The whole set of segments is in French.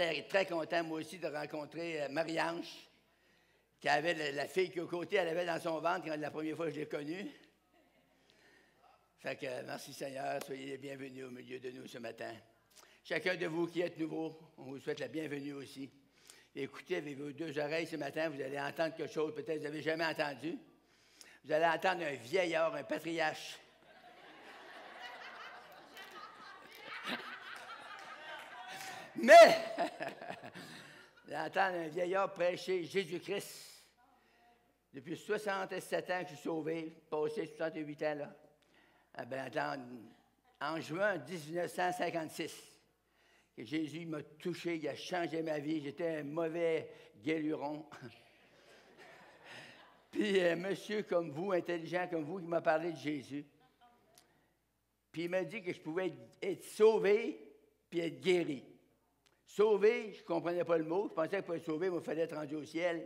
j'étais très content, moi aussi, de rencontrer Marie-Ange, qui avait la fille qui est au côté, elle avait dans son ventre quand la première fois que je l'ai connue. Fait que merci Seigneur, soyez les bienvenus au milieu de nous ce matin. Chacun de vous qui êtes nouveau, on vous souhaite la bienvenue aussi. Écoutez avec vos deux oreilles ce matin, vous allez entendre quelque chose peut-être que vous n'avez jamais entendu. Vous allez entendre un vieillard, un patriarche. Mais, vous allez entendre un vieillard prêcher Jésus-Christ. Depuis 67 ans que je suis sauvé, passé 68 ans là. En juin 1956, que Jésus m'a touché, il a changé ma vie. J'étais un mauvais guéluron. Puis un monsieur comme vous, intelligent comme vous, qui m'a parlé de Jésus. Puis il m'a dit que je pouvais être sauvé puis être guéri. Sauvé, je ne comprenais pas le mot. Je pensais que pour être sauvé, il me fallait être rendu au ciel.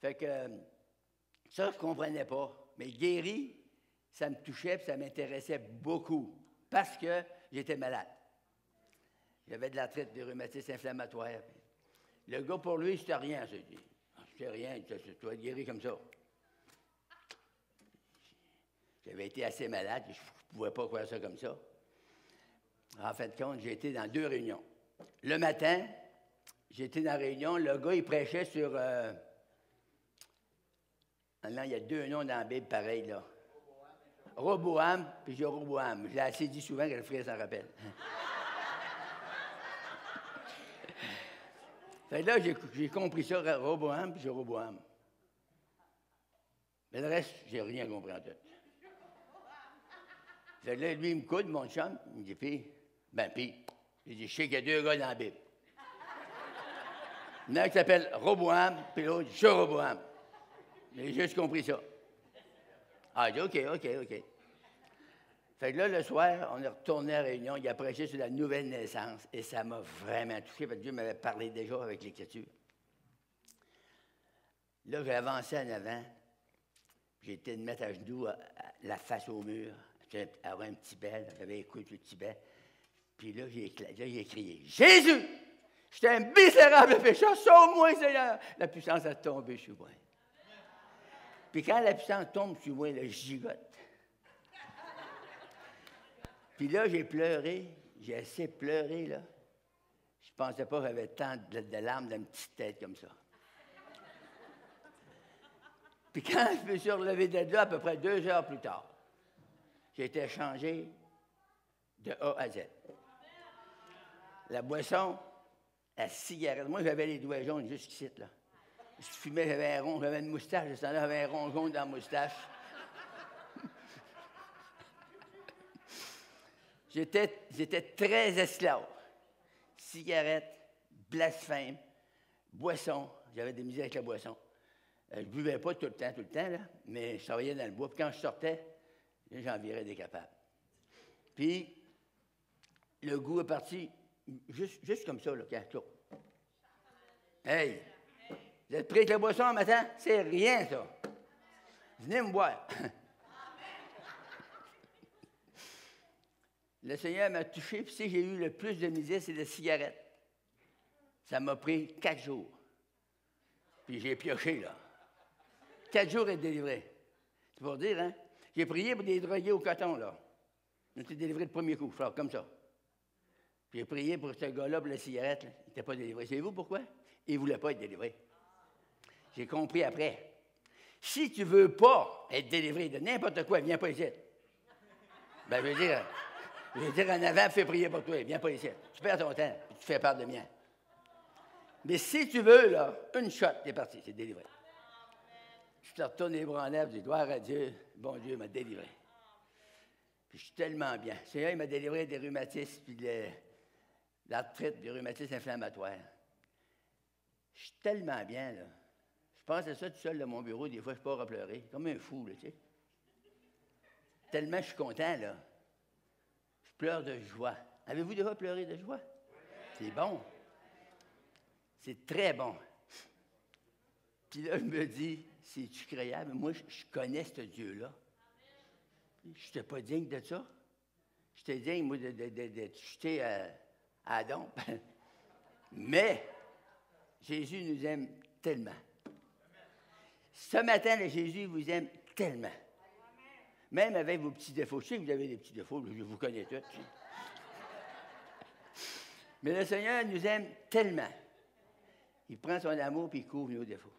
Fait que ça, je ne comprenais pas. Mais guéri, ça me touchait et ça m'intéressait beaucoup parce que j'étais malade. J'avais de l'arthrite, des rhumatismes inflammatoires. Le gars, pour lui, c'était rien, j'ai dit. C'était rien, tu dois être guéri comme ça. J'avais été assez malade, je ne pouvais pas croire ça comme ça. En fin de compte, j'ai été dans 2 réunions. Le matin, j'étais dans la réunion, le gars, il prêchait sur... Maintenant, il y a 2 noms dans la Bible, pareil, là. Roboam, puis Jéroboam. Je l'ai assez dit souvent que le frère s'en rappelle. Fait que là, j'ai compris ça, Roboam, puis Jéroboam. Mais le reste, j'ai rien compris en tête. Fait que là, lui, il me coude, mon chum, il me dit, puis, il dit, je sais qu'il y a 2 gars dans la Bible. Il y en a un qui s'appelle Roboam, puis l'autre, Jéroboam. J'ai juste compris ça. Ah, il dit, OK. Fait que là, le soir, on est retourné à la réunion, il a prêché sur la nouvelle naissance, et ça m'a vraiment touché, parce que Dieu m'avait parlé déjà avec l'Écriture. Là, j'ai avancé en avant, j'ai été de mettre à genoux, la face au mur, avoir un petit bel, j'avais écouté le petit bel, puis là, j'ai crié, « Jésus! J'étais un misérable pécheur, sauve-moi, Seigneur! » La puissance a tombé sur moi. Puis quand la puissance tombe sur moi, là, je gigote. Puis là, j'ai pleuré, j'ai assez pleuré, là. Je ne pensais pas que j'avais tant de larmes dans une petite tête comme ça. Puis quand je me suis relevé de là, à peu près 2 heures plus tard, j'ai été changé de A à Z. La boisson, la cigarette. Moi, j'avais les doigts jaunes jusqu'ici, là. Je fumais, j'avais un rond, j'avais une moustache, j'avais un rond jaune dans la moustache. J'étais très esclave. Cigarette, blasphème, boisson. J'avais des misères avec la boisson. Je ne buvais pas tout le temps, là, mais je travaillais dans le bois. Puis quand je sortais, j'en virais décapable. Puis, le goût est parti juste comme ça, là, quand hey! Vous êtes pris avec la boisson un matin? C'est rien, ça. Venez me boire. Le Seigneur m'a touché, puis si j'ai eu le plus de misère, c'est la cigarette. Ça m'a pris 4 jours. Puis j'ai pioché, là. 4 jours et délivré. C'est pour dire, hein? J'ai prié pour des drogués au coton, là. On était délivré le premier coup, frère, comme ça. Puis j'ai prié pour ce gars-là, pour la cigarette, là. Il n'était pas délivré. Savez-vous pourquoi? Il ne voulait pas être délivré. J'ai compris après. Si tu ne veux pas être délivré de n'importe quoi, viens pas ici. Ben, je veux dire en avant, fais prier pour toi, viens pas ici. Tu perds ton temps, puis tu fais part de mien. Mais si tu veux, là, une shot, t'es parti, c'est délivré. Je te retourne les bras en l'air, je dis, gloire à Dieu, bon Dieu m'a délivré. Puis je suis tellement bien. Le Seigneur, il m'a délivré des rhumatismes, puis de l'arthrite, des rhumatismes inflammatoires. Je suis tellement bien, là. Je pense à ça tout seul dans mon bureau, des fois, je pars à pleurer, comme un fou, là, tu sais. Tellement je suis content, là. Je pleure de joie. Avez-vous déjà pleuré de joie? C'est bon. C'est très bon. Puis là, je me dis, c'est-tu créable? Moi, je connais ce Dieu-là. Je n'étais pas digne de ça. J'étais digne, moi, de jeter à Adam. Mais Jésus nous aime tellement. Ce matin, là, Jésus vous aime tellement. Même avec vos petits défauts. Je sais que vous avez des petits défauts, je vous connais tous. Mais le Seigneur nous aime tellement. Il prend son amour et il couvre nos défauts.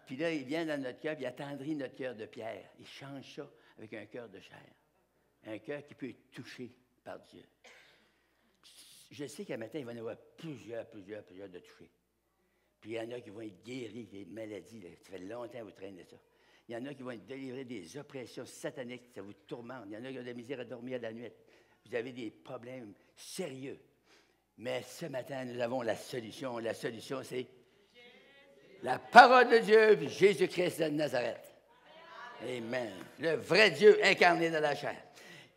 Puis là, il vient dans notre cœur, puis il attendrit notre cœur de pierre. Il change ça avec un cœur de chair. Un cœur qui peut être touché par Dieu. Je sais qu'à matin, il va y en avoir plusieurs de touchés. Puis il y en a qui vont être guéris des maladies. Là. Ça fait longtemps que vous traînez ça. Il y en a qui vont être délivrés des oppressions sataniques. Ça vous tourmente. Il y en a qui ont de la misère à dormir la nuit. Vous avez des problèmes sérieux. Mais ce matin, nous avons la solution. La solution, c'est la parole de Dieu, puis Jésus-Christ de Nazareth. Amen. Le vrai Dieu incarné dans la chair.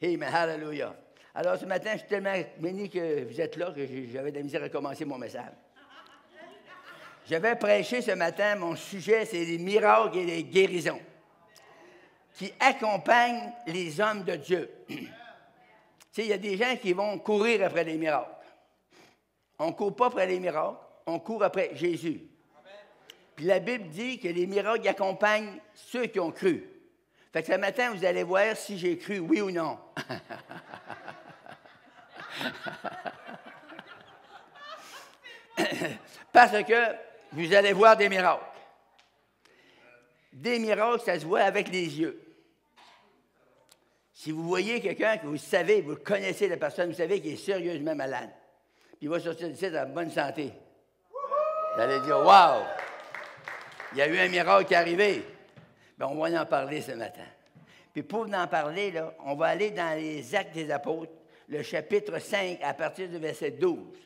Amen. Hallelujah. Alors, ce matin, je suis tellement béni que vous êtes là que j'avais de la misère à commencer mon message. Je vais prêcher ce matin, mon sujet, c'est les miracles et les guérisons qui accompagnent les hommes de Dieu. Tu sais, il y a des gens qui vont courir après les miracles. On ne court pas après les miracles, on court après Jésus. Puis la Bible dit que les miracles accompagnent ceux qui ont cru. Fait que ce matin, vous allez voir si j'ai cru, oui ou non. Parce que vous allez voir des miracles. Des miracles, ça se voit avec les yeux. Si vous voyez quelqu'un que vous savez, vous connaissez la personne, vous savez qu'il est sérieusement malade, puis il va sortir d'ici en bonne santé. Vous allez dire, « Wow! Il y a eu un miracle qui est arrivé. » Bien, on va en parler ce matin. Puis pour en parler, là, on va aller dans les Actes des Apôtres, le chapitre 5, à partir du verset 12,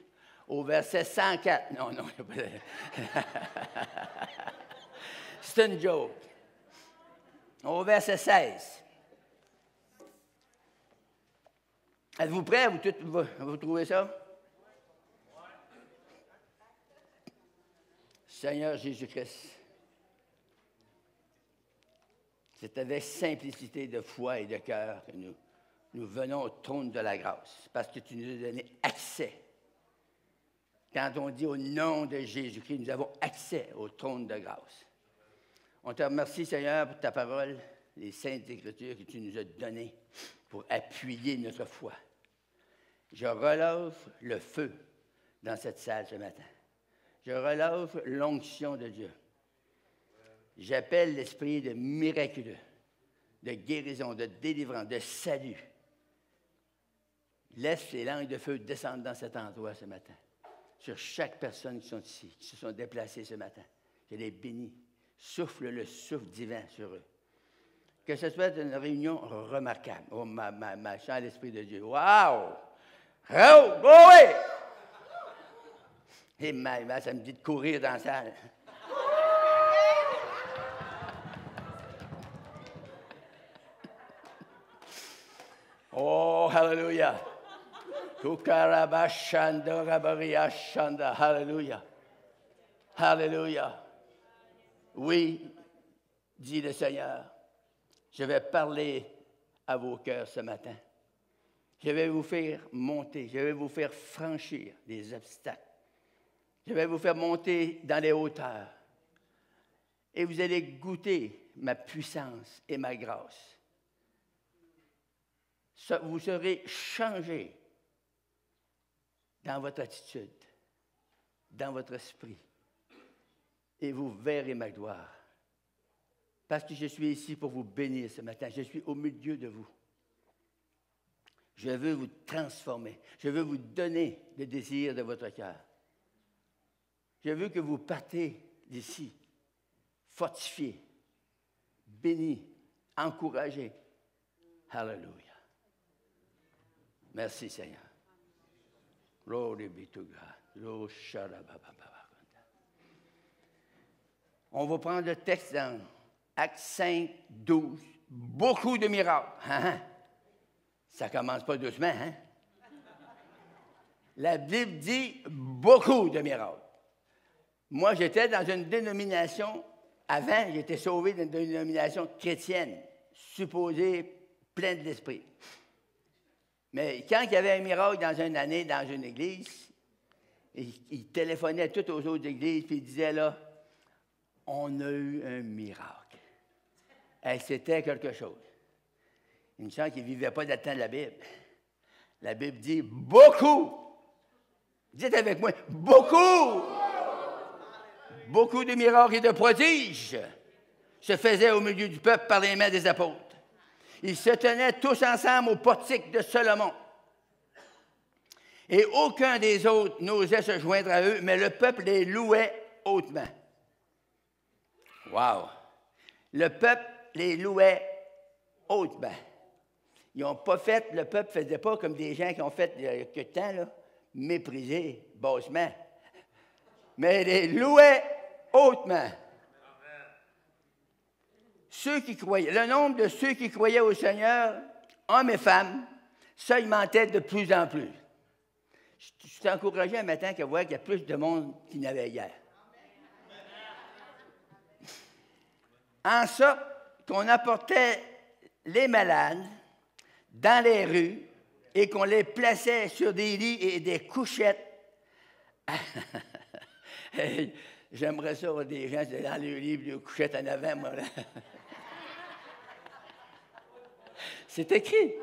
au verset 104. Non, c'est une joke. Au verset 16. Êtes-vous prêts? Vous trouvez ça? Seigneur Jésus-Christ, c'est avec simplicité de foi et de cœur que nous venons au trône de la grâce, parce que tu nous as donné accès. Quand on dit au nom de Jésus-Christ, nous avons accès au trône de grâce. On te remercie, Seigneur, pour ta parole, les saintes Écritures que tu nous as données pour appuyer notre foi. Je relève le feu dans cette salle ce matin. Je relève l'onction de Dieu. J'appelle l'esprit de miraculeux, de guérison, de délivrance, de salut. Laisse les langues de feu descendre dans cet endroit ce matin, sur chaque personne qui sont ici, qui se sont déplacées ce matin. Je les bénis. Souffle le souffle divin sur eux. Que ce soit une réunion remarquable. Oh, ma chère l'Esprit de Dieu. Wow! Oh, oui! Et ça me dit de courir dans la salle. Oh, hallelujah! Hallelujah! Hallelujah! Oui, dit le Seigneur, je vais parler à vos cœurs ce matin. Je vais vous faire monter, je vais vous faire franchir des obstacles. Je vais vous faire monter dans les hauteurs. Et vous allez goûter ma puissance et ma grâce. Vous serez changés dans votre attitude, dans votre esprit. Et vous verrez ma gloire. Parce que je suis ici pour vous bénir ce matin. Je suis au milieu de vous. Je veux vous transformer. Je veux vous donner le désir de votre cœur. Je veux que vous partez d'ici, fortifiés, bénis, encouragés. Hallelujah. Merci Seigneur. Glory be to God. On va prendre le texte dans Actes 5, 12. Beaucoup de miracles. Ça ne commence pas doucement, hein? La Bible dit beaucoup de miracles. Moi, j'étais dans une dénomination, avant, j'étais sauvé dans une dénomination chrétienne, supposée pleine de l'esprit. Mais quand il y avait un miracle dans une année, dans une église, il téléphonait toutes aux autres églises, puis il disait, là, on a eu un miracle. Et c'était quelque chose. Une chance qu'il ne vivait pas dans le temps de la Bible. La Bible dit beaucoup. Dites avec moi, beaucoup. Beaucoup de miracles et de prodiges se faisaient au milieu du peuple par les mains des apôtres. Ils se tenaient tous ensemble au portique de Salomon. Et aucun des autres n'osait se joindre à eux, mais le peuple les louait hautement. Wow! Le peuple les louait hautement. Ils n'ont pas fait, le peuple ne faisait pas comme des gens qui ont fait il y a quelque temps, là, mépriser bassement. Mais les louait hautement. Ceux qui croyaient, le nombre de ceux qui croyaient au Seigneur, hommes et femmes, ça augmentait de plus en plus. Je suis encouragé un matin à voir qu'il y a plus de monde qu'il n'y avait hier. En sorte qu'on apportait les malades dans les rues et qu'on les plaçait sur des lits et des couchettes. J'aimerais ça avoir des gens dans les lits et des couchettes en avant, moi. C'est écrit.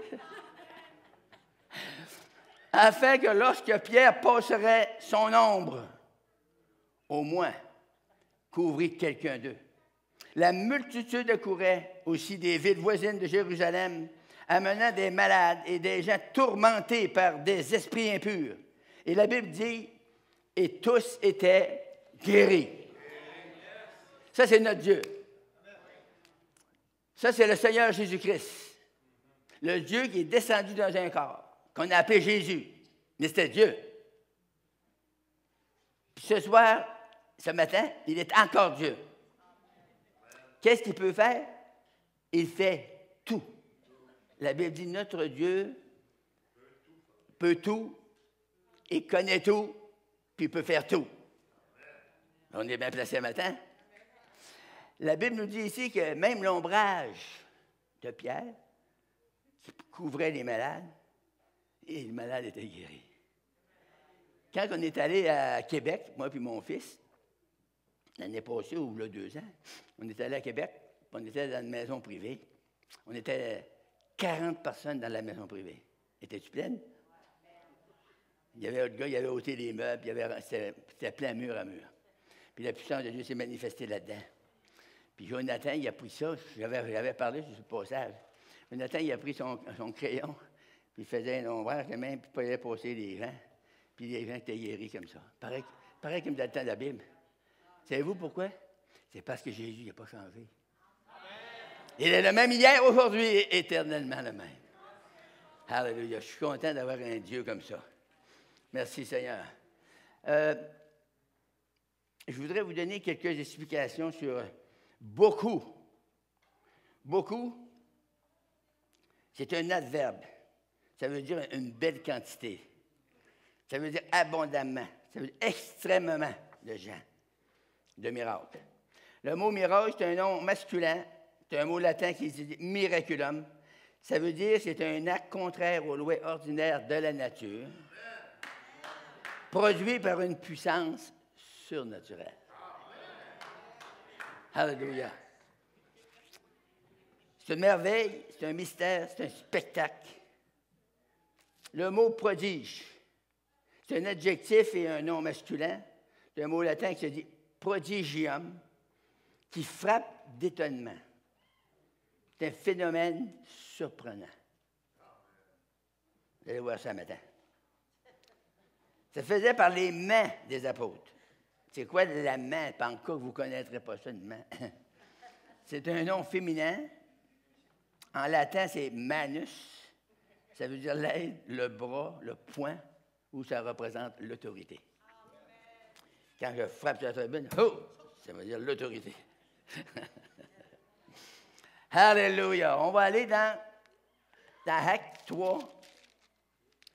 Afin que lorsque Pierre passerait son ombre, au moins, couvrit quelqu'un d'eux. La multitude accourait aussi des villes voisines de Jérusalem, amenant des malades et des gens tourmentés par des esprits impurs. Et la Bible dit, et tous étaient guéris. Ça, c'est notre Dieu. Ça, c'est le Seigneur Jésus-Christ. Le Dieu qui est descendu dans un corps, qu'on a appelé Jésus. Mais c'était Dieu. Puis ce soir, ce matin, il est encore Dieu. Qu'est-ce qu'il peut faire? Il fait tout. La Bible dit, notre Dieu peut tout, il connaît tout, puis il peut faire tout. On est bien placé ce matin. La Bible nous dit ici que même l'ombrage de Pierre, qui couvrait les malades, et le malade était guéri. Quand on est allé à Québec, moi et mon fils, l'année passée, ou il y a 2 ans, on est allé à Québec, on était dans une maison privée. On était 40 personnes dans la maison privée. Étais-tu pleine? Il y avait un gars, il avait ôté les meubles, c'était plein mur à mur. Puis la puissance de Dieu s'est manifestée là-dedans. Puis Jonathan, il a pris ça, j'avais parlé sur ce passage. Jonathan, il a pris son crayon, puis il faisait un ombrage de même, puis il pouvait passer les gens. Puis les gens étaient guéris comme ça. Pareil comme dans le temps de la Bible. Savez-vous pourquoi? C'est parce que Jésus n'a pas changé. Il est le même hier, aujourd'hui, et éternellement le même. Alléluia. Je suis content d'avoir un Dieu comme ça. Merci, Seigneur. Je voudrais vous donner quelques explications sur beaucoup. Beaucoup, c'est un adverbe. Ça veut dire une belle quantité. Ça veut dire abondamment. Ça veut dire extrêmement de gens, de miracles. Le mot miracle, c'est un nom masculin. C'est un mot latin qui dit miraculum. Ça veut dire que c'est un acte contraire aux lois ordinaires de la nature, produit par une puissance surnaturelle. Alléluia. C'est une merveille, c'est un mystère, c'est un spectacle. Le mot prodige, c'est un adjectif et un nom masculin. C'est un mot latin qui se dit prodigium, qui frappe d'étonnement. C'est un phénomène surprenant. Vous allez voir ça matin. Ça se faisait par les mains des apôtres. C'est quoi la main? Pas encore que vous ne connaîtrez pas ça, une main. C'est un nom féminin. En latin, c'est manus. Ça veut dire l'aide, le bras, le poing, où ça représente l'autorité. Quand je frappe sur la tribune, oh, ça veut dire l'autorité. Alléluia. On va aller dans Actes 3.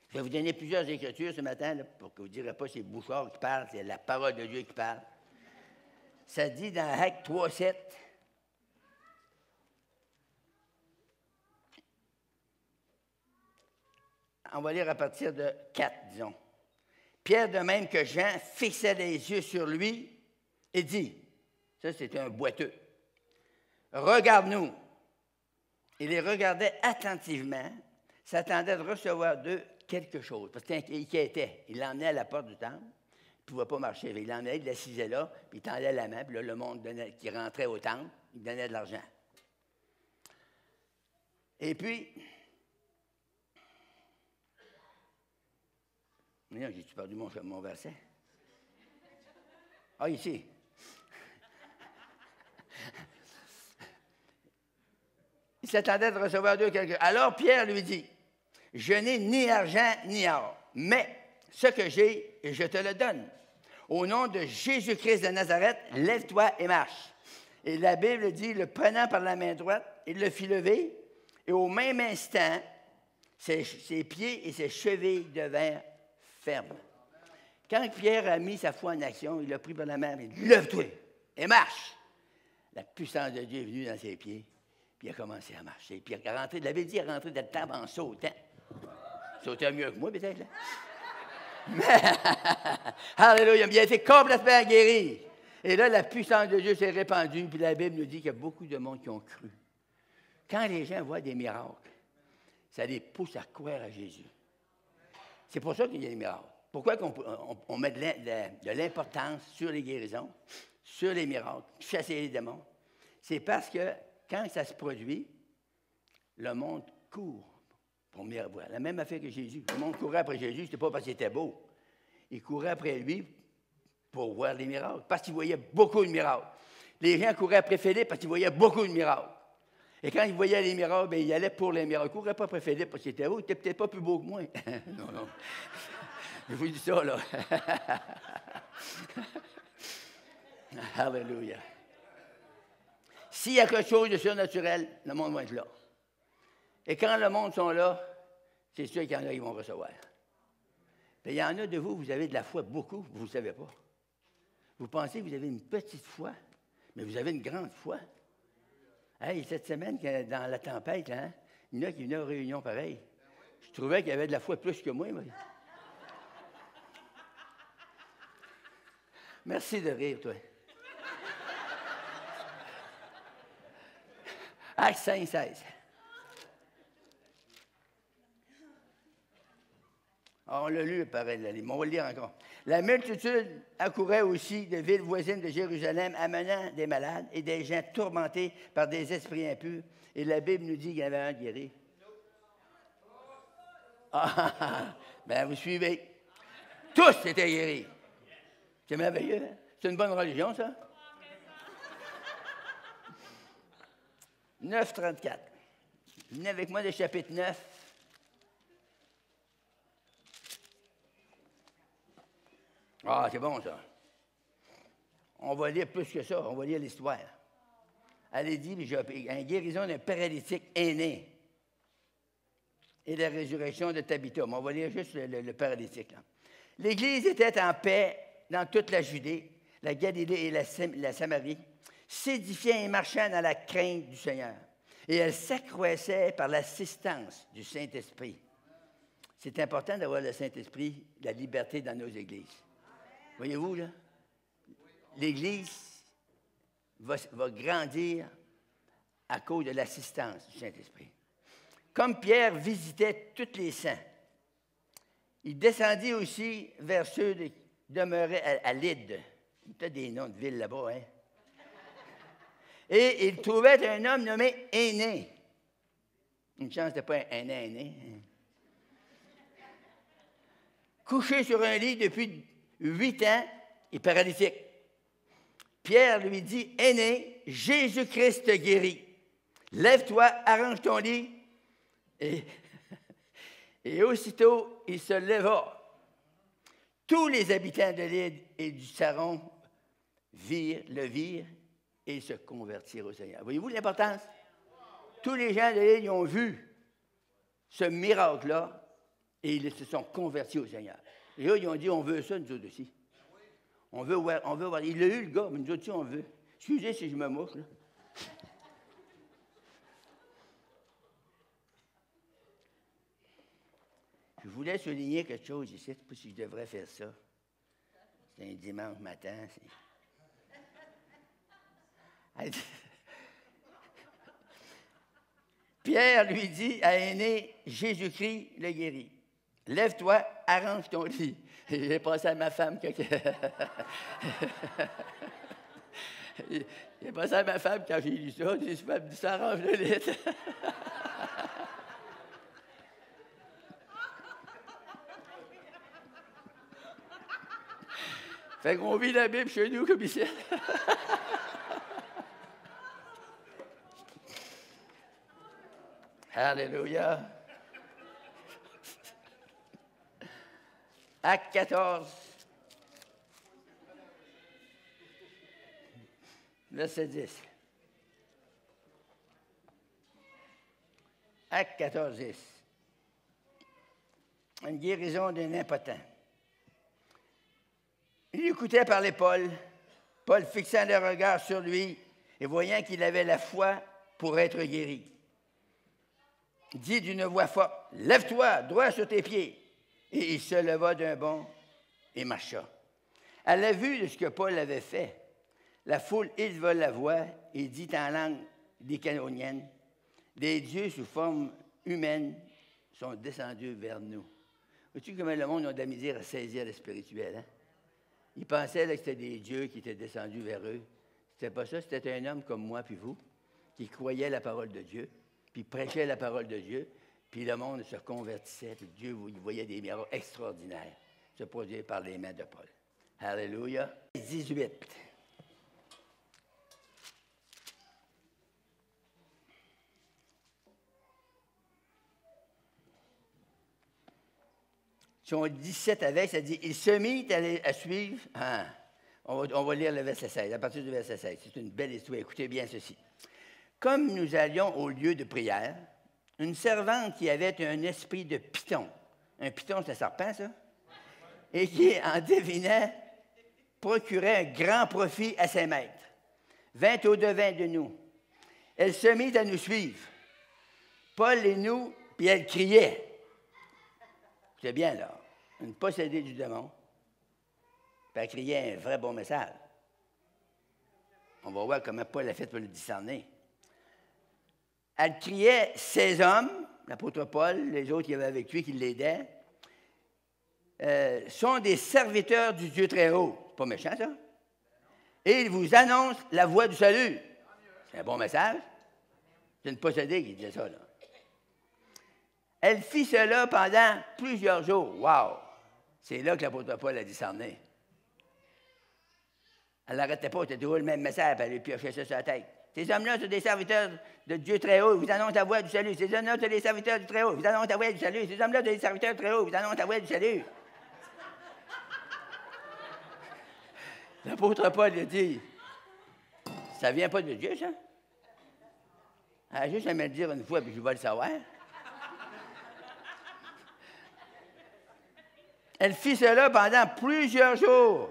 Je vais vous donner plusieurs écritures ce matin, là, pour que vous ne direz pas que c'est Bouchard qui parle, c'est la parole de Dieu qui parle. Ça dit dans Actes 3, 7. On va lire à partir de 4, disons. Pierre, de même que Jean, fixait les yeux sur lui et dit, ça c'était un boiteux, regarde-nous. Il les regardait attentivement, s'attendait de recevoir d'eux quelque chose, parce qu'il inquiétait. Il l'emmenait à la porte du temple, il ne pouvait pas marcher. Il l'emmenait, il l'assisait là, puis il tendait la main, puis là, le monde qui rentrait au temple, il donnait de l'argent. Et puis, j'ai-tu perdu mon verset? Ah, ici. Il s'attendait de recevoir d'eux quelque chose. Alors Pierre lui dit, je n'ai ni argent ni or, mais ce que j'ai, je te le donne. Au nom de Jésus-Christ de Nazareth, lève-toi et marche. Et la Bible dit, le prenant par la main droite, il le fit lever, et au même instant, ses pieds et ses chevilles devinrent fermes. Quand Pierre a mis sa foi en action, il l'a pris par la main, il dit, lève-toi et marche. La puissance de Dieu est venue dans ses pieds, puis il a commencé à marcher. Puis il est rentré, la Bible dit, il est rentré de la table en sautant. Il sautait mieux que moi, peut-être, là. Alléluia, il a été complètement guéri. Et là, la puissance de Dieu s'est répandue, puis la Bible nous dit qu'il y a beaucoup de monde qui ont cru. Quand les gens voient des miracles, ça les pousse à croire à Jésus. C'est pour ça qu'il y a des miracles. Pourquoi on met de l'importance sur les guérisons, sur les miracles, chasser les démons? C'est parce que quand ça se produit, le monde court pour mieux voir. La même affaire que Jésus. Le monde courait après Jésus, ce n'était pas parce qu'il était beau. Il courait après lui pour voir les miracles, parce qu'il voyait beaucoup de miracles. Les gens couraient après Philippe parce qu'ils voyaient beaucoup de miracles. Et quand ils voyaient les miracles, bien, ils allaient pour les miracles. Ils ne couraient pas après Philippe parce qu'il était beau. Il n'était peut-être pas plus beau que moi. Non, non. Je vous dis ça, là. Alléluia. S'il y a quelque chose de surnaturel, le monde va être là. Et quand le monde sont là, c'est sûr qu'il y en a qui vont recevoir. Mais il y en a de vous, vous avez de la foi beaucoup, vous ne savez pas. Vous pensez que vous avez une petite foi, mais vous avez une grande foi. Hey, cette semaine, dans la tempête, hein, il y en a qui venaient aux réunions pareilles. Je trouvais qu'il y avait de la foi plus que moi. Merci de rire, toi. Acte 5, 16. Alors, on l'a lu, pareil, mais on va le lire encore. La multitude accourait aussi de villes voisines de Jérusalem, amenant des malades et des gens tourmentés par des esprits impurs. Et la Bible nous dit qu'il y avait un guéri. Ben, vous suivez. Tous étaient guéris. C'est merveilleux, hein? C'est une bonne religion, ça? 9,34. Venez avec moi le chapitre 9. Ah, c'est bon, ça. On va lire plus que ça. On va lire l'histoire. Elle dit, une guérison d'un paralytique aîné et la résurrection de Tabitha. Mais on va lire juste le paralytique, là. L'Église était en paix dans toute la Judée, la Galilée et la Samarie, s'édifiant et marchant dans la crainte du Seigneur. Et elle s'accroissait par l'assistance du Saint-Esprit. C'est important d'avoir le Saint-Esprit, la liberté dans nos églises. Voyez-vous, là? L'Église va grandir à cause de l'assistance du Saint-Esprit. Comme Pierre visitait tous les saints, il descendit aussi vers ceux qui demeuraient à Lyde. Il y a des noms de villes là-bas, hein? Et il trouvait un homme nommé Aîné. Une chance, ce n'était pas un aîné. Couché sur un lit depuis 8 ans et paralytique. Pierre lui dit, Aîné, Jésus-Christ te guérit. Lève-toi, arrange ton lit. Et aussitôt, il se leva. Tous les habitants de l'île et du Saron le virent et se convertirent au Seigneur. Voyez-vous l'importance? Tous les gens de l'île ont vu ce miracle-là et ils se sont convertis au Seigneur. Et eux, ils ont dit, on veut ça, nous autres aussi. On veut voir. Il l'a eu, le gars, mais nous autres aussi, on veut. Excusez si je me mouche, là. Je voulais souligner quelque chose ici. Je ne sais pas si je devrais faire ça. C'est un dimanche matin. Pierre lui dit à Aîné, Jésus-Christ le guérit. Lève-toi, arrange ton lit. J'ai pensé à ma femme. J'ai pensé à ma femme quand j'ai lu ça. J'ai dit, ça arrange le lit. Fait qu'on vit la Bible chez nous comme ici. Alléluia. Acte 14, verset 10. Acte 14, 10. Une guérison d'un impotent. Il écoutait parler Paul. Paul fixant le regard sur lui et voyant qu'il avait la foi pour être guéri, dit d'une voix forte, « Lève-toi, droit sur tes pieds. » Et il se leva d'un bond et marcha. À la vue de ce que Paul avait fait, la foule éleva la voix et dit en langue lycaonienne, « Des dieux sous forme humaine sont descendus vers nous. » Vois-tu comment le monde a de la misère à saisir le spirituel, hein? Ils pensaient là, que c'était des dieux qui étaient descendus vers eux. C'était pas ça, c'était un homme comme moi puis vous, qui croyait la parole de Dieu, puis prêchait la parole de Dieu, puis le monde se convertissait, puis Dieu il voyait des miracles extraordinaires se produire par les mains de Paul. Alléluia. 18. Si on 17 avec, ça dit, il se mit à suivre. Ah, on va lire le verset 16, à partir du verset 16. C'est une belle histoire. Écoutez bien ceci. Comme nous allions au lieu de prière, une servante qui avait un esprit de python. Un python, c'est un serpent, ça? Et qui, en devinant, procurait un grand profit à ses maîtres, vint au-devant de nous. Elle se mit à nous suivre. Paul et nous, puis elle criait. C'est bien, là. Une possédée du démon. Puis elle criait un vrai bon message. On va voir comment Paul a fait pour le discerner. Elle criait, ces hommes, l'apôtre Paul, les autres qui avaient avec lui, qui l'aidaient, sont des serviteurs du Dieu très haut. C'est pas méchant, ça? Et ils vous annoncent la voie du salut. C'est un bon message. C'est une possédée qui disait ça, là. Elle fit cela pendant plusieurs jours. Wow! C'est là que l'apôtre Paul a discerné. Elle n'arrêtait pas, c'était toujours le même message, puis elle lui piochait ça sur la tête. Ces hommes-là sont des serviteurs de Dieu très haut, ils vous annoncent la voie du salut. Ces hommes-là sont des serviteurs du très haut, ils vous annoncent la voie du salut. Ces hommes-là sont des serviteurs du très haut, ils vous annoncent la voie du salut. L'apôtre Paul il a dit, ça ne vient pas de Dieu, ça? Elle a juste à me le dire une fois, puis je vais le savoir. Elle fit cela pendant plusieurs jours.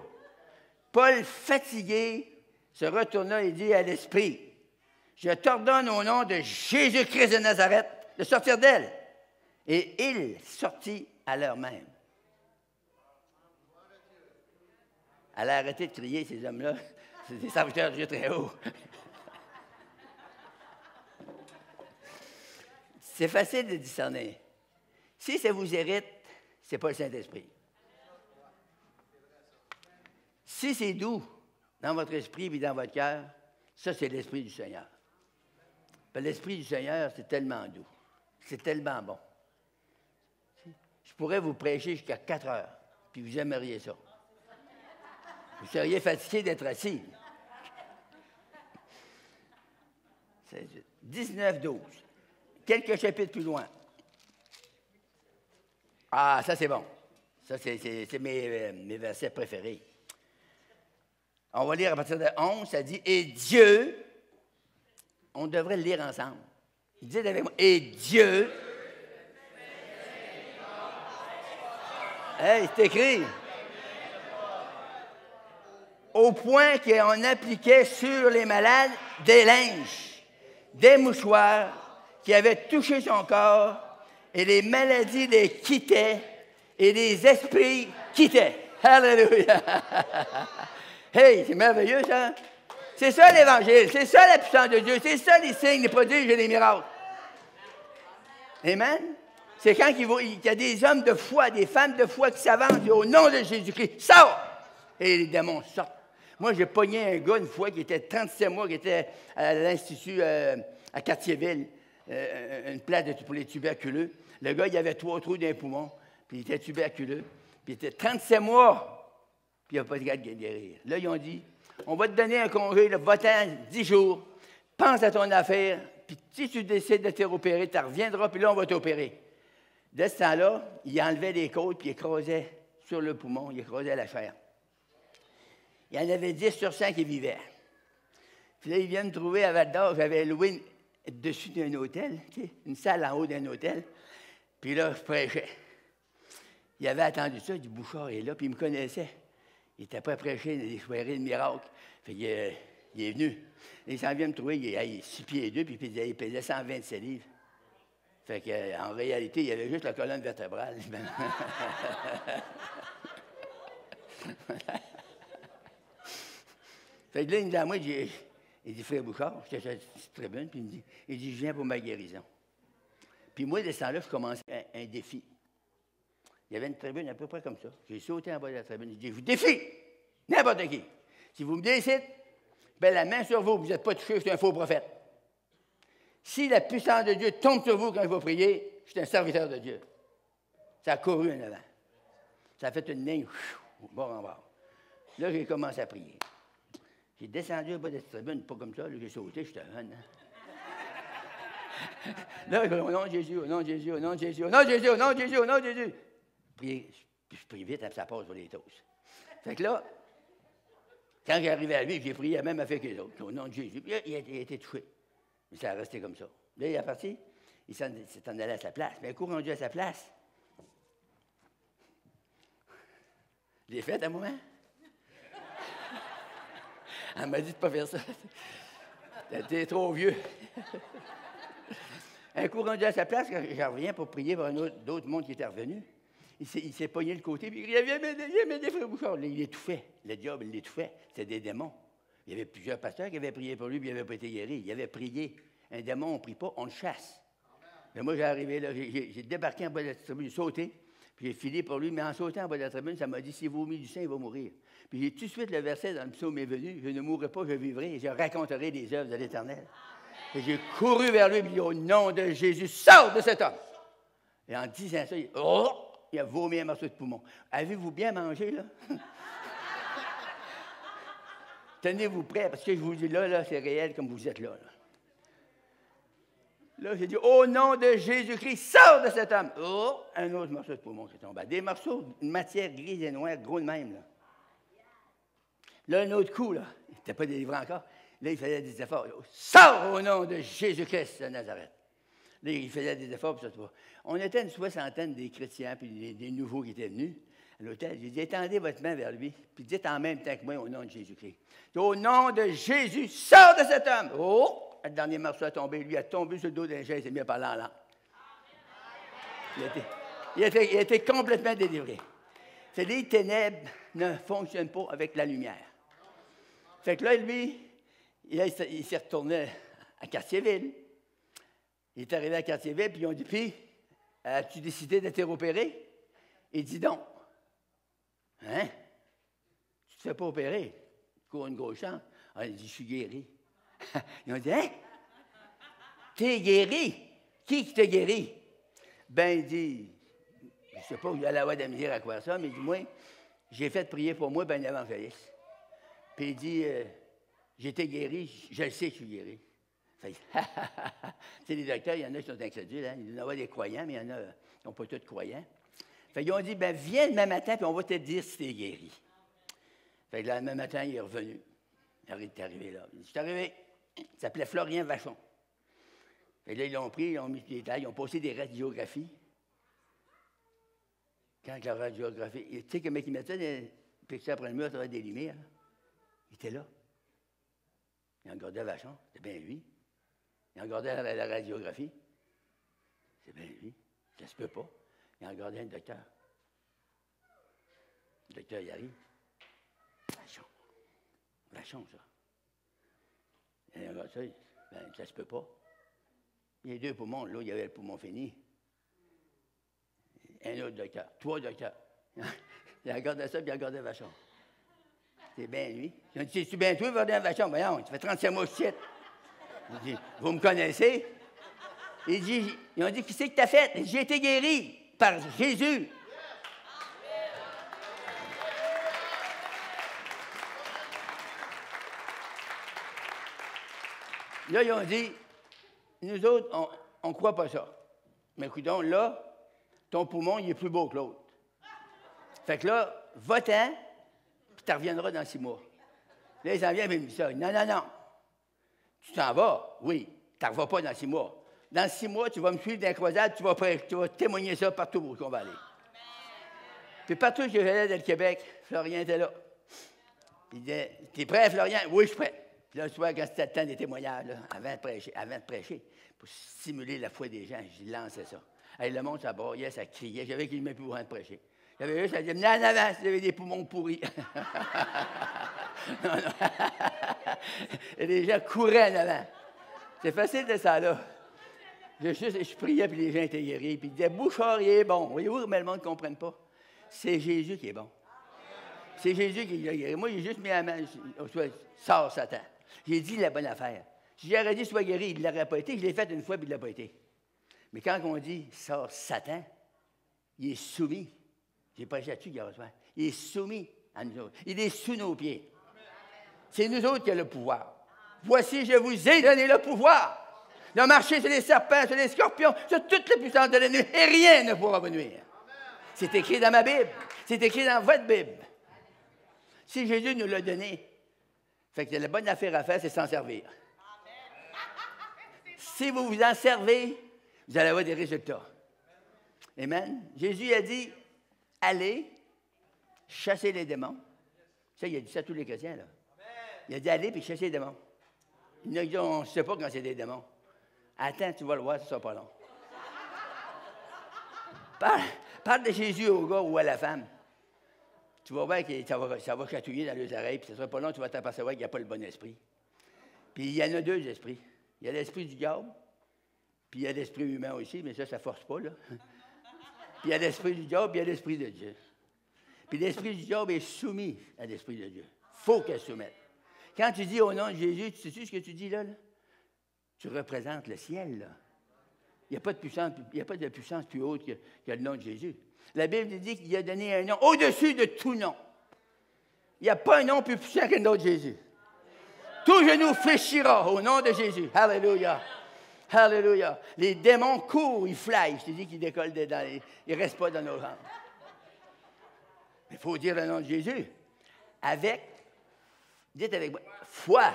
Paul, fatigué, se retourna et dit à l'esprit, « Je t'ordonne au nom de Jésus-Christ de Nazareth de sortir d'elle. » Et il sortit à l'heure même. Elle a arrêté de crier, ces hommes-là. C'est des serviteurs de Dieu très haut. C'est facile de discerner. Si ça vous irrite, ce n'est pas le Saint-Esprit. Si c'est doux dans votre esprit et dans votre cœur, ça, c'est l'Esprit du Seigneur. Puis l'Esprit du Seigneur, c'est tellement doux. C'est tellement bon. Je pourrais vous prêcher jusqu'à 4 heures, puis vous aimeriez ça. Vous seriez fatigué d'être assis. 19-12. Quelques chapitres plus loin. Ah, ça, c'est bon. Ça, c'est mes versets préférés. On va lire à partir de 11, ça dit « Et Dieu », on devrait le lire ensemble. Dites avec moi « Et Dieu ». Hey, c'est écrit. Au point qu'on appliquait sur les malades des linges, des mouchoirs qui avaient touché son corps, Et les maladies les quittaient et les esprits quittaient. Alléluia! Hey, c'est merveilleux, ça! C'est ça l'Évangile, c'est ça la puissance de Dieu, c'est ça les signes, les prodiges et les miracles. Amen? C'est quand il y a des hommes de foi, des femmes de foi qui s'avancent au nom de Jésus-Christ. Sors! Et les démons sortent. Moi, j'ai pogné un gars une fois qui était 37 mois, qui était à l'Institut à Cartierville, une place pour les tuberculeux. Le gars, il avait 3 trous dans les poumons, puis il était tuberculeux. Puis il était 37 mois, puis il n'a pas de gars de guérir. Là, ils ont dit, on va te donner un congé, va-t'en 10 jours, pense à ton affaire, puis si tu décides de te opérer, tu reviendras, puis là, on va t'opérer. De ce temps-là, il enlevait les côtes, puis il écrasait sur le poumon, il écrasait la chair. Il y en avait 10 sur 100 qui vivaient. Puis là, ils viennent me trouver à Val-d'Or. J'avais loué dessus d'un hôtel, tu sais, une salle en haut d'un hôtel. Puis là, je prêchais. Il avait attendu ça, du Bouchard est là, puis il me connaissait. Il était prêt à prêcher des soirées de miracles. Fait qu'il est venu. Il s'en vient me trouver, il est 6 pieds 2, puis il pesait 127 livres. Fait qu'en réalité, il y avait juste la colonne vertébrale. Fait que là, il me dit à moi, il dit, frère Bouchard, j'étais sur la tribune, puis il dit, je viens pour ma guérison. Puis moi, de ce temps-là, je commençais un défi. Il y avait une tribune à peu près comme ça. J'ai sauté en bas de la tribune, j'ai dit, je vous défie, n'importe qui. Si vous me décidez, ben la main sur vous, vous n'êtes pas touché, je suis un faux prophète. Si la puissance de Dieu tombe sur vous quand je vais prier, je suis un serviteur de Dieu. Ça a couru en avant. Ça a fait une ligne, bord en bord. Là, j'ai commencé à prier. J'ai descendu au bas de cette tribune, pas comme ça, là, j'ai sauté, j'étais jeune. Hein? Là, au nom de Jésus, au nom de Jésus, au nom de Jésus, au nom de Jésus, au nom de Jésus, au nom de Jésus. Je prie vite, ça passe pour les toasts. Fait que là, quand j'arrivais à lui, j'ai prié même avec les autres, au nom de Jésus. Puis là, il a été touché. Mais ça a resté comme ça. Là, il est parti, il s'en allait à sa place. Mais un coup rendu à sa place, je l'ai fait à un moment. Elle m'a dit de ne pas faire ça. T'es trop vieux. Un coup rendu à sa place, quand j'en reviens pour prier pour d'autres mondes qui étaient revenus, il s'est pogné le côté, puis il dit, viens m'aider, frère Bouchard. Il étouffait. Le diable, il l'étouffait. C'était des démons. Il y avait plusieurs pasteurs qui avaient prié pour lui, puis il n'avait pas été guéri. Il avait prié. Un démon, on ne prie pas, on le chasse. Mais moi, j'ai arrivé là, j'ai débarqué en bas de la tribune, j'ai sauté, puis j'ai filé pour lui, mais en sautant en bas de la tribune, ça m'a dit, s'il vomit du sang, il va mourir. Puis j'ai tout de suite le verset dans le psaume est venu, je ne mourrai pas, je vivrai, et je raconterai les œuvres de l'Éternel. Et j'ai couru vers lui, puis au nom de Jésus, sors de cet homme! Et en disant ça, il a vomi un morceau de poumon. Avez-vous bien mangé, là? Tenez-vous prêts, parce que je vous dis là, c'est réel comme vous êtes là. Là, j'ai dit, au nom de Jésus-Christ, sors de cet homme! Un autre morceau de poumon qui est tombé. Des morceaux de matière grise et noire, gros de même, là. Là, un autre coup, là, il n'était pas délivré encore. Là, il faisait des efforts. Là, sors au nom de Jésus-Christ de Nazareth. Là, il faisait des efforts, puis ça se voit. On était une soixantaine des chrétiens, puis des nouveaux qui étaient venus à l'hôtel. J'ai dit, étendez votre main vers lui, puis dites en même temps que moi, au nom de Jésus-Christ. Au nom de Jésus, sors de cet homme! Le dernier morceau a tombé. Lui a tombé sur le dos d'un chaise, il s'est mis à parler en langue. Il a été complètement délivré. C'est les ténèbres ne fonctionnent pas avec la lumière. Fait que là, lui, il s'est retourné à Cartierville. Il est arrivé à Cartierville, puis ils ont dit, puis, as-tu décidé de te faire opérer? Il dit non. Hein? Tu ne te fais pas opérer? Tu cours une grosse chance. Il dit, je suis guéri. Ils ont dit, hein? T'es guéri? Qui t'a guéri? Ben, il dit, je ne sais pas où il allait avoir de la misère à quoi ça, mais il dit, moi, j'ai fait prier pour moi, ben, l'évangéliste. Puis il dit, j'ai été guéri, je le sais, je suis guéri. Fait, c'est les docteurs, il y en a qui sont incrédules, hein? Il y en a des croyants, mais il y en a qui n'ont pas tous croyants. Fait ils ont dit, ben, viens demain matin, puis on va te dire si t'es guéri. Fait que le lendemain matin, il est revenu. Il est arrivé là. Il dit, je suis arrivé. Il s'appelait Florien Vachon. Fait là, ils l'ont pris, ils ont mis des tailles, ils ont posé des radiographies. Quand la radiographie, tu sais comment ils mettaient des pictures après le mur, ça avait des lumières. Là. Il était là. Il regardait Vachon, c'est bien lui. Il regardait la radiographie, c'est bien lui. Ça se peut pas. Il a regardé le docteur. Le docteur, il arrive. Vachon, ça. Il regarde ça, ben, ça se peut pas. Il y a 2 poumons, là, il y avait le poumon fini. Un autre docteur, 3 docteurs. Il regardait ça, puis il regardait Vachon. C'est bien lui. Ils ont dit, c'est-tu bien toi, Verdun Vachon? Voyons, tu fais 35 mois que je cite. Il dit, vous me connaissez? Ils ont dit, qui c'est que t'as fait? J'ai été guéri par Jésus. Là, ils ont dit, nous autres, on ne croit pas ça. Mais écoutons, là, ton poumon, il est plus beau que l'autre. Fait que là, va-t'en, puis tu reviendras dans 6 mois. Là, ils en viennent, mais ils me disent ça. Non. Tu t'en vas? Oui. Tu ne revois pas dans 6 mois. Dans 6 mois, tu vas me suivre dans la croisade, tu vas témoigner ça partout où on va aller. Puis partout que j'allais dans le Québec, Florian était là. Il disait, t'es prêt, Florian? Oui, je suis prêt. Puis là, tu vois, quand c'était le temps des témoignages, là, avant de prêcher, pour stimuler la foi des gens, je lançais ça. Hey, le monde, ça broyait, ça criait. J'avais qu'il ne m'ait plus besoin de prêcher. J'avais juste à dire, non, en avant, si vous avez des poumons pourris. Non. Et les gens couraient en avant. C'est facile de ça, là. Je priais, puis les gens étaient guéris. Puis ils disaient, Bouchard, il est bon. Voyez-vous, mais le monde ne comprenne pas. C'est Jésus qui est bon. C'est Jésus qui l'a guéri. Moi, j'ai juste mis la main, sors Satan. J'ai dit la bonne affaire. Si j'aurais dit, sois guéri, il ne l'aurait pas été. Je l'ai fait une fois, puis il ne l'a pas été. Mais quand on dit, sors Satan, il est soumis. Je n'ai pas là-dessus, il est soumis à nous autres. Il est sous nos pieds. C'est nous autres qui avons le pouvoir. Voici, je vous ai donné le pouvoir de marcher sur les serpents, sur les scorpions, sur toute la puissance de l'ennemi, et rien ne pourra vous nuire. C'est écrit dans ma Bible. C'est écrit dans votre Bible. Si Jésus nous l'a donné, fait que la bonne affaire à faire, c'est s'en servir. Si vous vous en servez, vous allez avoir des résultats. Amen. Jésus a dit, allez, chasser les démons. Ça, il a dit ça à tous les chrétiens, là. Il a dit, allez, puis chasser les démons. Il a dit, on ne sait pas quand c'est des démons. Attends, tu vas le voir, ça ne sera pas long. Parle de Jésus au gars ou à la femme. Tu vas voir que ça va chatouiller dans les oreilles, puis ça ne sera pas long, tu vas t'apercevoir qu'il n'y a pas le bon esprit. Puis il y en a 2 esprits. Il y a l'esprit du diable, puis il y a l'esprit humain aussi, mais ça ne force pas, là. Puis il y a l'esprit du diable, puis il y a l'esprit de Dieu. Puis l'esprit du diable est soumis à l'esprit de Dieu. Il faut qu'elle se soumette. Quand tu dis au nom de Jésus, tu sais ce que tu dis là? Tu représentes le ciel, là. Il n'y a pas de puissance plus haute que le nom de Jésus. La Bible dit qu'il a donné un nom au-dessus de tout nom. Il n'y a pas un nom plus puissant que le nom de Jésus. Tout genou fléchira au nom de Jésus. Alléluia. Alléluia. Les démons courent, ils flyent. Je te dis qu'ils décollent ils ne restent pas dans nos jambes. Il faut dire le nom de Jésus. Dites avec moi, foi.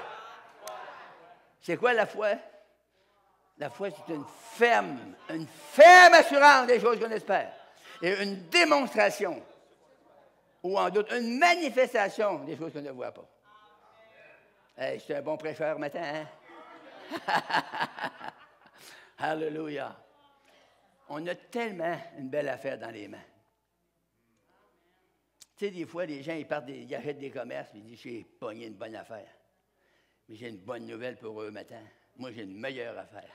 C'est quoi la foi? La foi, c'est une ferme assurance des choses qu'on espère. Et une démonstration, ou en d'autres, une manifestation des choses qu'on ne voit pas. Hey, je suis un bon prêcheur matin, hein? Alléluia. On a tellement une belle affaire dans les mains. Tu sais, des fois, les gens, ils achètent des commerces, puis ils disent, j'ai pogné une bonne affaire. Mais j'ai une bonne nouvelle pour eux matin. Moi, j'ai une meilleure affaire.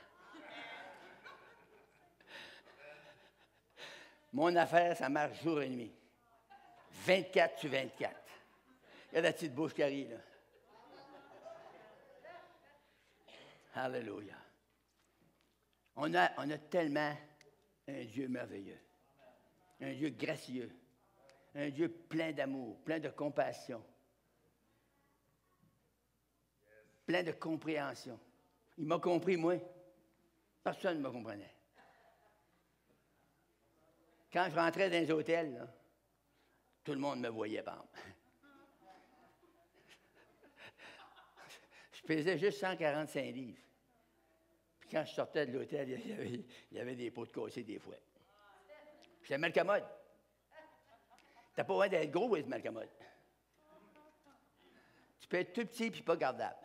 Mon affaire, ça marche jour et nuit. 24 sur 24. Il y a la petite bouche qui arrive, là. Alléluia. On a tellement un Dieu merveilleux, un Dieu gracieux, un Dieu plein d'amour, plein de compassion, plein de compréhension. Il m'a compris, moi. Personne ne me comprenait. Quand je rentrais dans les hôtels, là, tout le monde me voyait, par exemple. Je pesais juste 145 livres. Puis quand je sortais de l'hôtel, il y avait des pots de cassés des fois. J'étais mal commode. T'as pas besoin d'être gros pour être mal commode. Tu peux être tout petit puis pas gardable.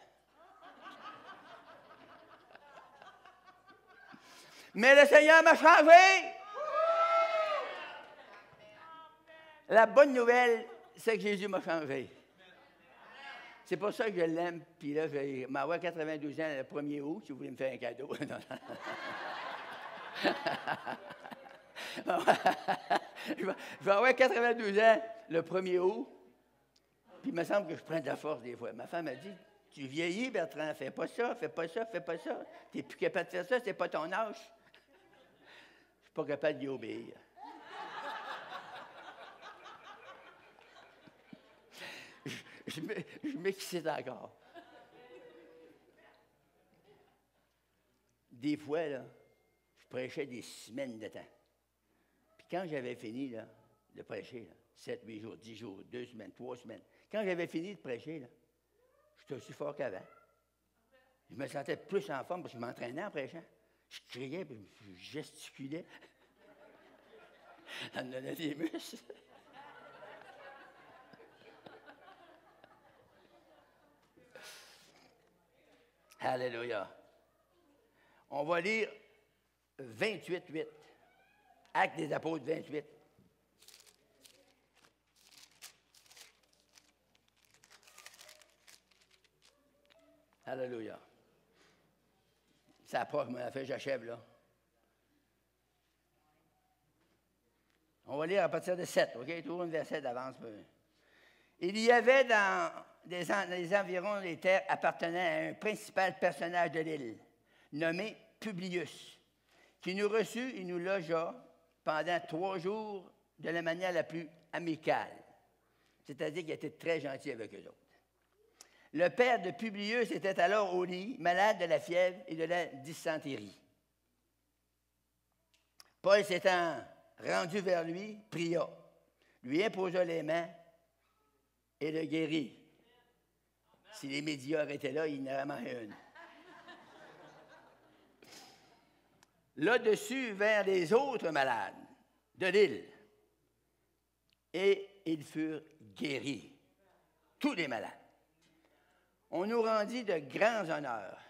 Mais le Seigneur m'a changé. La bonne nouvelle, c'est que Jésus m'a changé. C'est pour ça que je l'aime. Puis là, je vais avoir 92 ans le 1er août, si vous voulez me faire un cadeau. Je vais avoir 92 ans le 1er août. Puis il me semble que je prends de la force des fois. Ma femme a dit, tu vieillis, Bertrand, fais pas ça, fais pas ça, fais pas ça. Tu n'es plus capable de faire ça, c'est pas ton âge. Je suis pas capable d'y obéir. Je m'excite encore. Des fois, là, je prêchais des semaines de temps. Puis quand j'avais fini là, de prêcher, 7, 8 jours, 10 jours, 2 semaines, 3 semaines, quand j'avais fini de prêcher, là, j'étais aussi fort qu'avant. Je me sentais plus en forme parce que je m'entraînais en prêchant. Je criais, puis je gesticulais. Ça me donnait des muscles. Alléluia. On va lire 28, 8. Actes des Apôtres 28. Alléluia. Ça approche, mon affaire, j'achève là. On va lire à partir de 7, OK? Toujours un verset d'avance. Il y avait dans les environs des terres appartenant à un principal personnage de l'île, nommé Publius, qui nous reçut et nous logea pendant 3 jours de la manière la plus amicale. C'est-à-dire qu'il était très gentil avec eux autres. Le père de Publius était alors au lit, malade de la fièvre et de la dysenterie. Paul s'étant rendu vers lui, pria, lui imposa les mains et le guérit. Si les médias étaient là, il n'aurait rien une. Là-dessus vers les autres malades de l'île, et ils furent guéris, tous les malades. On nous rendit de grands honneurs.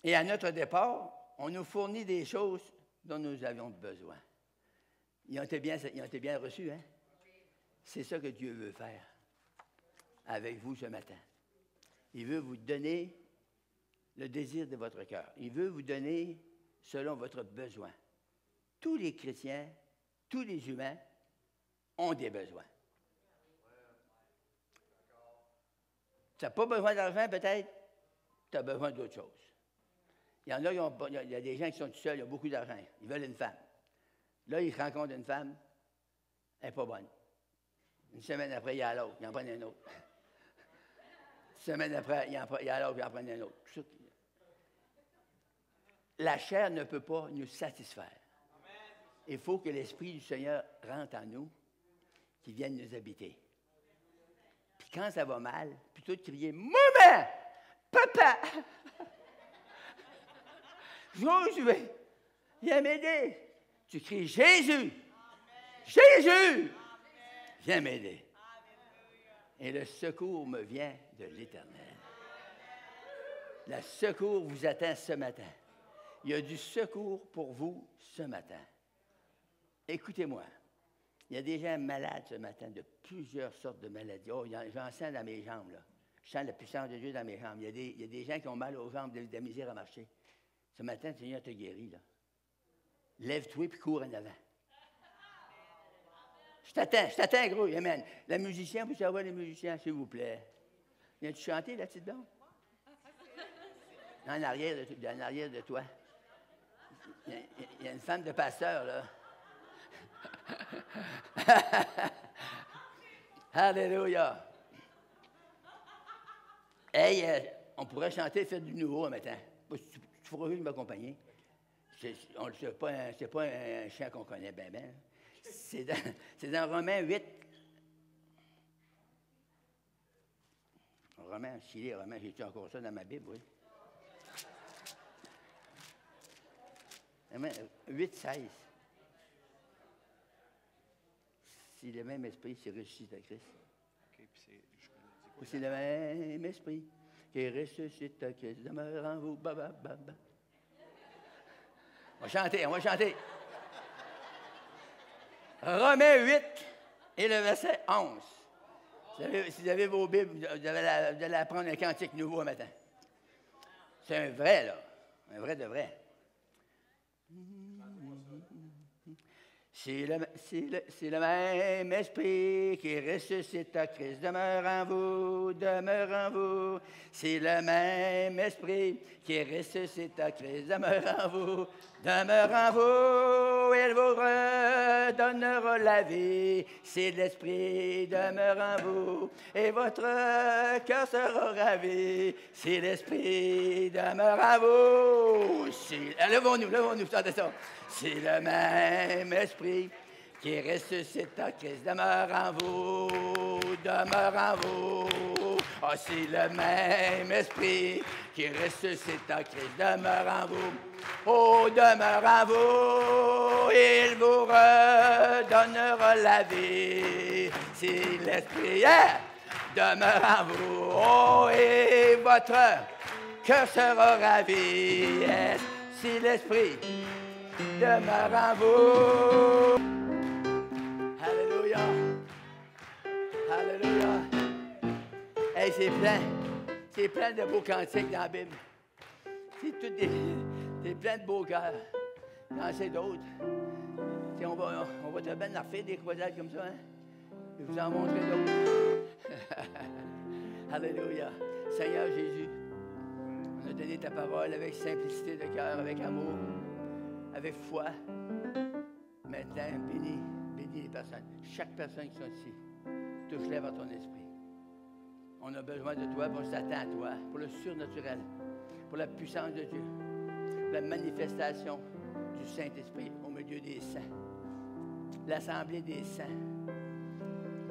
Et à notre départ, on nous fournit des choses dont nous avions besoin. Ils ont été bien reçus, hein? C'est ça que Dieu veut faire avec vous ce matin. Il veut vous donner le désir de votre cœur. Il veut vous donner selon votre besoin. Tous les chrétiens, tous les humains ont des besoins. Tu n'as pas besoin d'argent, peut-être, tu as besoin d'autre chose. Il y en a, il y a des gens qui sont tout seuls, ils ont beaucoup d'argent, ils veulent une femme. Là, ils se rencontrent une femme, elle n'est pas bonne. Une semaine après, il y a l'autre, il en prend un autre. Une semaine après, il y a l'autre, il en prend un autre. La chair ne peut pas nous satisfaire. Il faut que l'Esprit du Seigneur rentre en nous, qu'il vienne nous habiter. Puis quand ça va mal, plutôt de crier « Maman! Papa! Josué! Viens m'aider! » Tu cries « Jésus! Jésus! Viens m'aider! » Et le secours me vient de l'Éternel. Le secours vous attend ce matin. Il y a du secours pour vous ce matin. Écoutez-moi. Il y a des gens malades ce matin de plusieurs sortes de maladies. Oh, j'en sens dans mes jambes, là. Je sens la puissance de Dieu dans mes jambes. Il y a des gens qui ont mal aux jambes, de la misère à marcher. Ce matin, le Seigneur te guérit, là. Lève-toi et cours en avant. Je t'attends, gros. Amen. La musicien, vous savez, les musiciens, s'il vous plaît. Viens-tu chanter, la petite blonde? En arrière de toi. Il y a une femme de pasteur, là. Alléluia. Hey, on pourrait chanter et faire du nouveau un matin. Tu feras juste m'accompagner. C'est pas un chant qu'on connaît bien, bien. C'est dans Romains 8. Romains, j'ai-tu encore ça dans ma Bible, oui? 8, 16. Si le même esprit s'est ressuscité à Christ. Okay, c'est le même esprit qui ressuscite à Christ. Demeure en vous. Ba. On va chanter. Romains 8, Et le verset 11. Si vous avez vos Bibles, vous allez apprendre un cantique nouveau un matin. C'est un vrai, là. Un vrai de vrai. C'est le même esprit qui ressuscite à Christ. Demeure en vous, demeure en vous. C'est le même esprit qui ressuscite à Christ. Demeure en vous, demeure en vous. Il vous redonnera la vie. C'est l'esprit demeure en vous. Et votre cœur sera ravi. C'est l'esprit demeure en vous. Levons-nous, chantez ça. C'est le même esprit qui ressuscite à Christ. Demeure en vous, demeure en vous. Oh, c'est le même esprit qui ressuscite à Christ. Demeure en vous. Oh, demeure en vous. Il vous redonnera la vie. C'est l'esprit demeure en vous. Oh, et votre cœur sera ravi. Yes, c'est l'esprit demeure en vous. Alléluia. Alléluia. Hey, c'est plein de beaux cantiques dans la Bible. C'est plein de beaux cœurs. Dans ces d'autres. On va te bien refaire des croisades comme ça, hein? Je vais vous en montrer d'autres. Alléluia. Seigneur Jésus, on a donné ta parole avec simplicité de cœur, avec amour, avec foi. Maintenant, bénis les personnes. Chaque personne qui sont ici, touche-les par ton esprit. On a besoin de toi, on s'attend à toi, pour le surnaturel, pour la puissance de Dieu, pour la manifestation du Saint-Esprit au milieu des saints. L'assemblée des saints.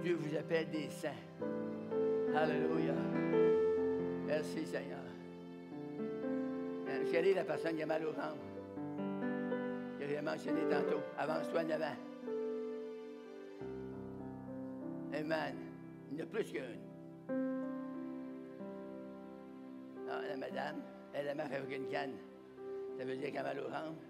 Dieu vous appelle des saints. Alléluia. Merci, Seigneur. Quelle est la personne qui a mal au ventre? Que j'ai mentionné tantôt. Avance-toi en avant. Amen. Il y en a plus qu'une. Ah, la madame, elle a marre avec une canne. Ça veut dire qu'elle a mal au ventre.